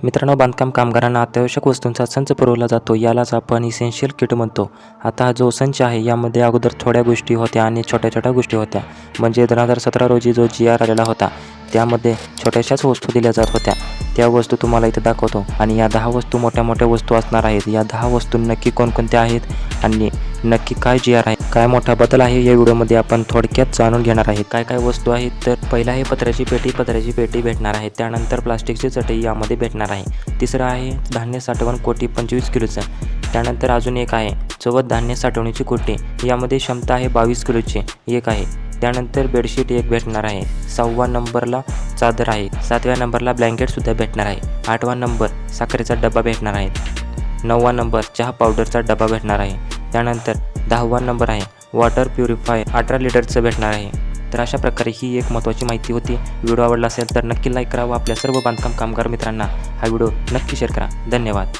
मित्रांनो, बांधकाम कामगारांना अत्यावश्यक वस्तूंचा संच पुरवला जातो, यालाच आपण इसेन्शियल किट म्हणतो. आता हा जो संच आहे यामध्ये अगोदर थोड्या गोष्टी होत्या आणि छोट्या छोट्या गोष्टी होत्या. म्हणजे 2017 रोजी जो GR आलेला होता त्यामध्ये छोट्याशाच वस्तू दिल्या जात होत्या. त्या वस्तू तुम्हाला इथे दाखवतो आणि या 10 वस्तू मोठ्या मोठ्या वस्तू असणार आहेत. या 10 वस्तू नक्की कोणकोणत्या आहेत आणि नक्की काय GR आहे, काय मोठा बदल आहे, या व्हिडिओमध्ये आपण थोडक्यात जाणून घेणार आहे. काय काय वस्तू आहेत तर पहिला आहे पत्र्याची पेटी भेटणार आहे. त्यानंतर प्लास्टिकची चटई यामध्ये भेटणार आहे. तिसरं आहे धान्य साठवण कोटी 25 किलोचं. त्यानंतर अजून एक आहे सोबत धान्य साठवण्याची कोटी, यामध्ये क्षमता आहे 22 किलोची एक आहे. त्यानंतर बेडशीट एक भेटणार आहे. 6व्या नंबरला चादर आहे. 7व्या नंबरला ब्लँकेटसुद्धा भेटणार आहे. 8वा नंबर साखरेचा डबा भेटणार आहे. 9वा नंबर चहा पावडरचा डबा भेटणार आहे. त्यानंतर 10वा नंबर आहे वॉटर प्युरिफायर 18 लिटरचं भेटणार आहे. तर अशा प्रकारे ही एक महत्त्वाची माहिती होती. व्हिडिओ आवडला असेल तर नक्की लाईक करा व आपल्या सर्व बांधकाम कामगार मित्रांना हा व्हिडिओ नक्की शेअर करा. धन्यवाद.